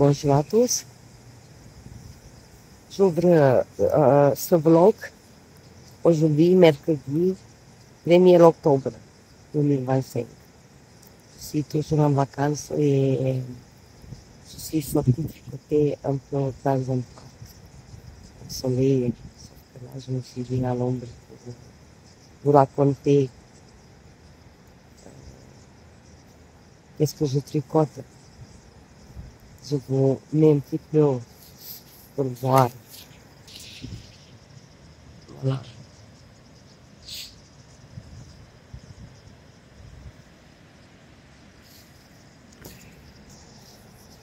bonjour à tous. J'ouvre ce vlog aujourd'hui, mercredi 1er octobre 2025. Je suis toujours en vacances et je suis sortie tricoter un peu dans un parc au soleil. Sauf que là, je me suis dit à l'ombre pour vous raconter qu'est-ce que je tricote. Je vous mets un petit peu pour voir. Voilà.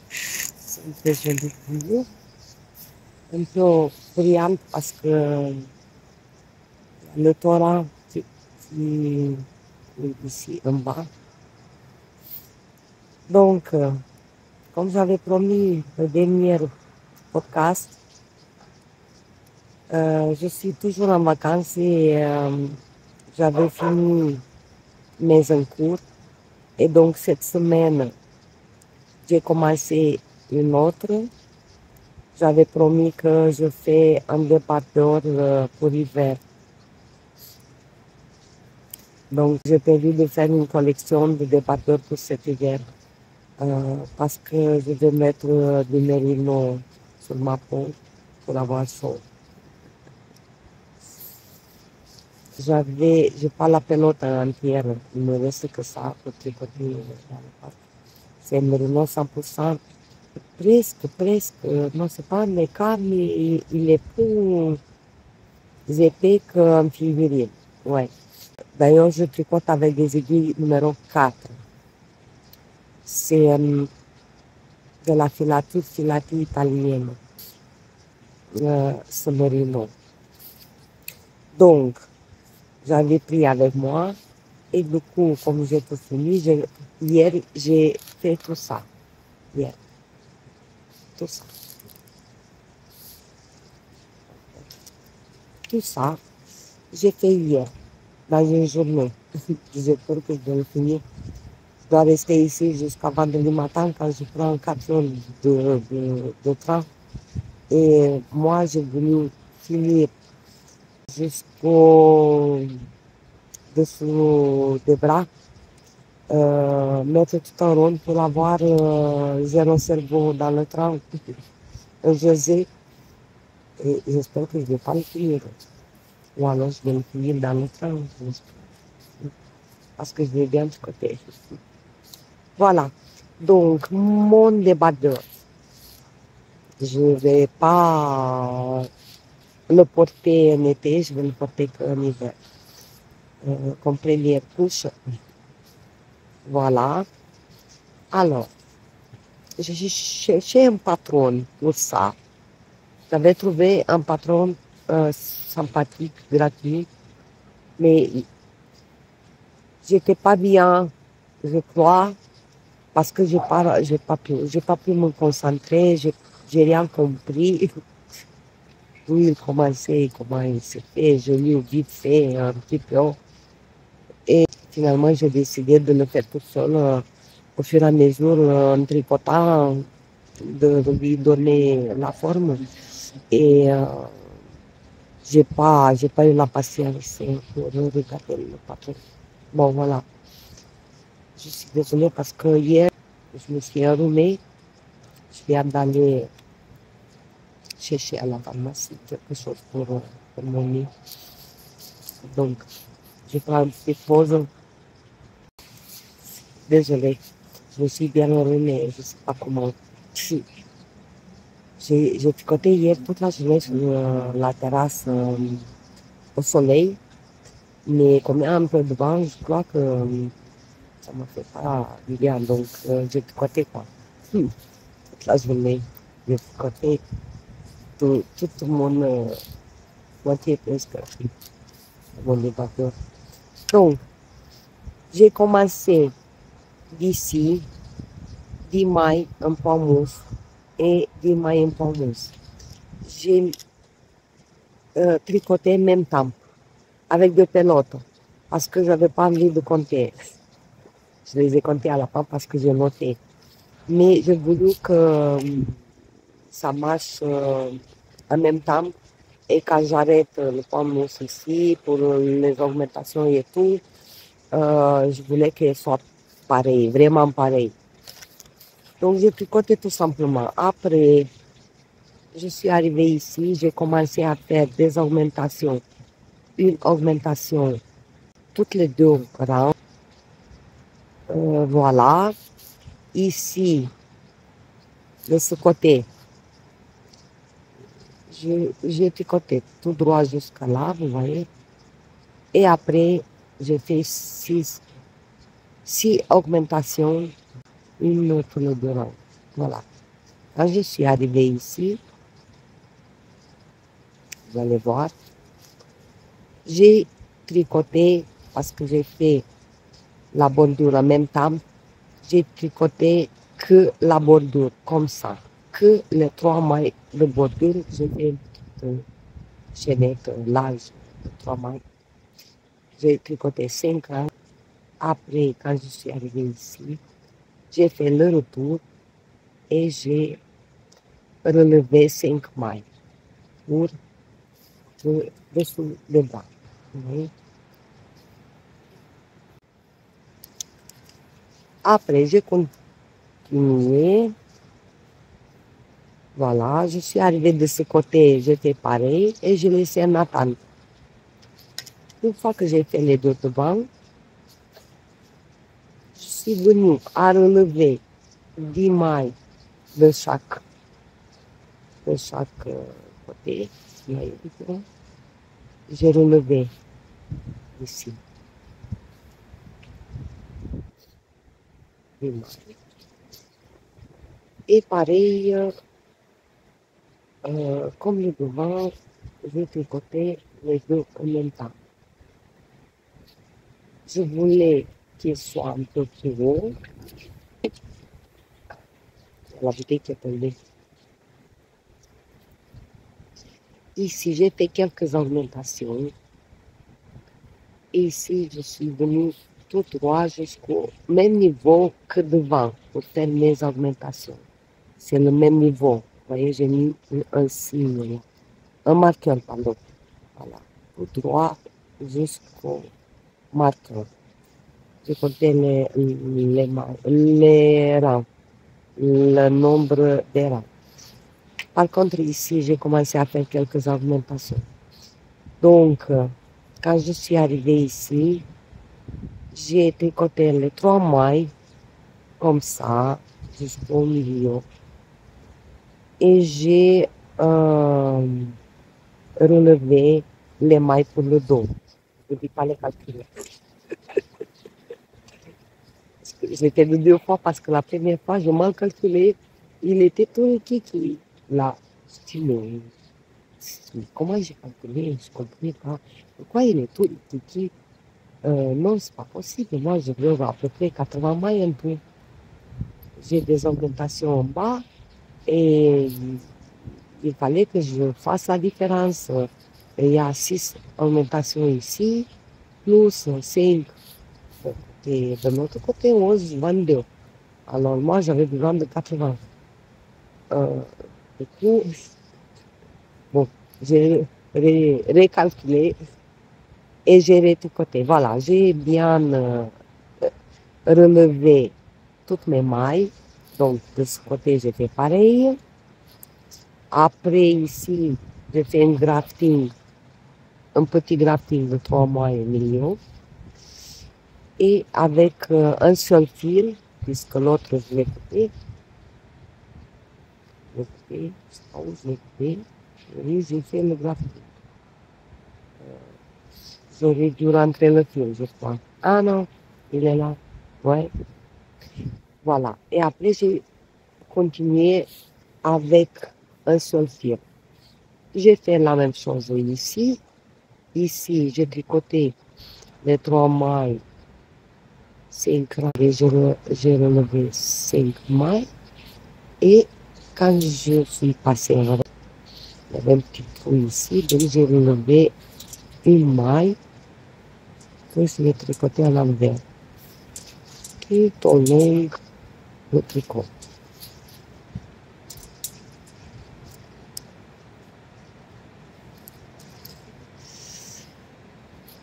C'est un peu joli couleur, un peu brillante parce que le torrent qui est ici en bas. Donc, comme j'avais promis le dernier podcast, je suis toujours en vacances et j'avais fini mes cours. Et donc, cette semaine, j'ai commencé une autre. J'avais promis que je fais un débardeur pour l'hiver. Donc, j'ai prévu de faire une collection de débardeurs pour cet hiver. Parce que je vais mettre du mérino sur ma peau pour avoir chaud. J'ai pas la pelote entière, il me reste que ça pour tricoter dans le parc. C'est mérino 100%, presque, non c'est pas méca, mais il est plus épais qu'un figurine, ouais. D'ailleurs, je tricote avec des aiguilles numéro 4. C'est de la filature italienne, ce mérino. Donc, j'avais pris avec moi et du coup, comme j'ai tout fini, hier, j'ai fait tout ça. Hier, tout ça. Tout ça, j'ai fait hier, dans une journée. J'ai peur que je dois le finir. Je dois rester ici jusqu'à vendredi matin quand je prends 4 heures de train. Et moi, j'ai voulu finir jusqu'au dessous des bras, mettre tout en rond pour avoir zéro cerveau dans le train. Je sais, et j'espère que je ne vais pas le finir. Ou alors je vais le finir dans le train, parce que je vais bien tricoter. Voilà, donc mon débardeur, je ne vais pas le porter en été, je vais le porter qu'en hiver. Comme première couche. Voilà. Alors, j'ai cherché un patron pour ça. J'avais trouvé un patron sympathique, gratuit, mais j'étais pas bien, je crois, parce que j'ai pas pu me concentrer, j'ai rien compris. D'où il commençait, comment il s'est fait, je lis vite fait un petit peu. Et finalement, j'ai décidé de le faire tout seul au fur et à mesure, en tricotant, de lui donner la forme. Et j'ai pas eu la patience pour regarder le patron. Bon, voilà. Je suis désolée parce que hier, je me suis enrhumée. Je viens d'aller chercher à la pharmacie quelque chose pour mon nez. Donc, je prends une petite pause. Désolée, je me suis bien enrhumée, je ne sais pas comment. J'ai tricoté hier toute la journée sur la terrasse au soleil, mais comme il y a un peu de vent, je crois que ça ne me fait pas du bien. Donc, j'ai tricoté quoi. Toute la journée, j'ai tricoté tout mon moitié presque mon débardeur. Donc, j'ai commencé d'ici, 10 mailles en point mousse et 10 mailles en point mousse. J'ai tricoté en même temps avec des pelotes parce que je n'avais pas envie de compter. Je les ai comptés à la fin parce que j'ai noté. mais j'ai voulu que ça marche en même temps. Et quand j'arrête le panneau ceci pour les augmentations et tout, je voulais qu'elle soit pareille, vraiment pareille. Donc j'ai tricoté tout simplement. Après, je suis arrivée ici, j'ai commencé à faire des augmentations. Une augmentation toutes les deux rangs. Voilà. Ici, de ce côté, j'ai tricoté tout droit jusqu'à là, vous voyez. Et après, j'ai fait six augmentations, une pour les deux rangs. Voilà. Quand je suis arrivée ici, vous allez voir, j'ai tricoté parce que j'ai fait la bordure en même temps. J'ai tricoté que la bordure comme ça, que les 3 mailles de bordure. J'ai fait une petite chaînette large de 3 mailles. J'ai tricoté 5 rangs. Après, quand je suis arrivée ici, j'ai fait le retour et j'ai relevé 5 mailles pour dessous le bas. Oui. Après, j'ai continué. Voilà, je suis arrivée de ce côté, j'ai fait pareil et j'ai laissé en attente. Une fois que j'ai fait les deux devant, je suis venue à relever 10 mailles de chaque côté. J'ai relevé ici 10 mailles. Et pareil, comme le devant, j'ai tricoté les deux en même temps. Je voulais qu'il soit un peu plus haut. La bouteille qui est tombée. Ici, j'ai fait quelques augmentations. Ici, je suis venue tout droit jusqu'au même niveau que devant pour faire mes augmentations. C'est le même niveau. Vous voyez, j'ai mis un signe, un marqueur, pardon. Voilà, tout droit jusqu'au marqueur. J'ai compté les rangs, le nombre des rangs. Par contre, ici, j'ai commencé à faire quelques augmentations. Donc, quand je suis arrivée ici, j'ai tricoté les 3 mailles, comme ça, jusqu'au milieu. Et j'ai relevé les mailles pour le dos. Je ne dis pas les calculer. J'étais de 2 fois parce que la première fois, je mal calculé. Il était tout kiki. Là, je dis, mais comment j'ai calculé? Je ne comprenais pas. Pourquoi il est tout kiki? Non, c'est pas possible. Moi, je veux à peu près 80 mailles un peu. J'ai des augmentations en bas et il fallait que je fasse la différence. Il y a 6 augmentations ici, plus 5. Et de l'autre côté, 11, 22. Alors moi, j'avais besoin de 80. Du coup, bon, j'ai récalculé et j'ai rétricoté. Voilà, j'ai bien relevé toutes mes mailles. Donc, de ce côté, j'ai fait pareil. Après, ici, j'ai fait un grafting, un petit grafting de 3 mois et milieu. Et avec un seul fil, puisque l'autre, je l'ai coupé. Je l'ai coupé. Oui, j'ai fait le grafting. J'aurais dû rentrer le fil, je crois. Ah non, il est là. Ouais. Voilà. Et après, j'ai continué avec un seul fil. J'ai fait la même chose ici. Ici, j'ai tricoté les 3 mailles, 5 rangs, et j'ai relevé 5 mailles. Et quand je suis passée, il y avait un petit trou ici, donc j'ai relevé une maille que je vais tricoter à l'envers, tout au long du tricot.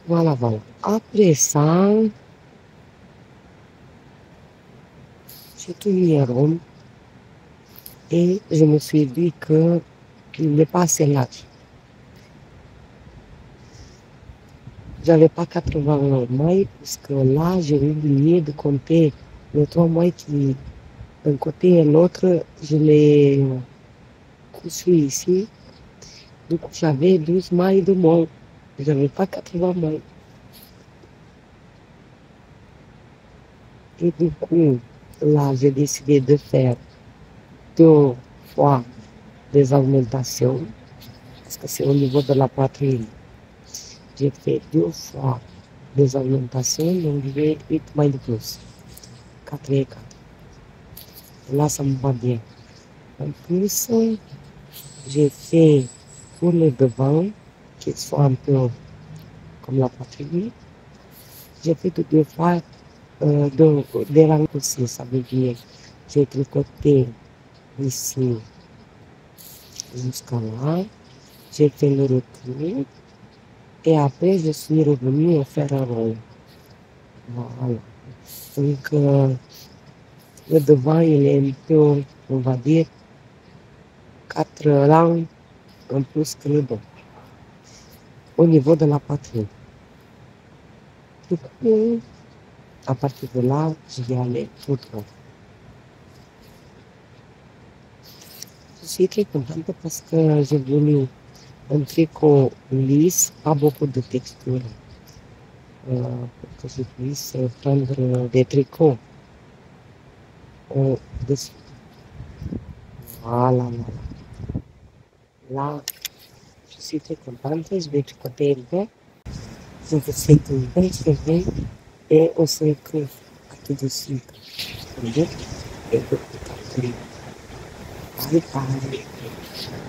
Voilà, voilà. Après ça, j'ai tout mis en rond et je me suis dit que il n'est pas assez large. J'avais pas 80 mailles, puisque là, j'ai oublié de compter les 3 mailles qui, d'un côté et l'autre, je les cousu ici. Du coup, j'avais 12 mailles de moins. J'avais pas 80 mailles. Et du coup, là, j'ai décidé de faire 2 fois des augmentations, parce que c'est au niveau de la poitrine. J'ai fait 2 fois des augmentations, donc j'ai 8 mailles de plus. 4 et 4. Là, ça me va bien. En plus, j'ai fait pour le devant, qu'ils soient un peu comme la poitrine. J'ai fait 2 fois des raccourcis, ça veut dire j'ai tricoté ici jusqu'à là, j'ai fait le retour et après je suis revenue et faire un rond. Voilà. Donc le devant il est un peu, on va dire, 4 rangs en plus que le dos, au niveau de la poitrine. Du coup, à partir de là, je vais aller tout droit. Je suis très contente parce que j'ai voulu un tricot lisse, pas beaucoup de texture, pour que je puisse prendre des tricots dessus. Voilà, voilà. Là, je suis très contente, je vais tricoter le dos. Je vous souhaite une belle journée et on se retrouve à tout de suite. Et de tout à l'heure. Bye bye.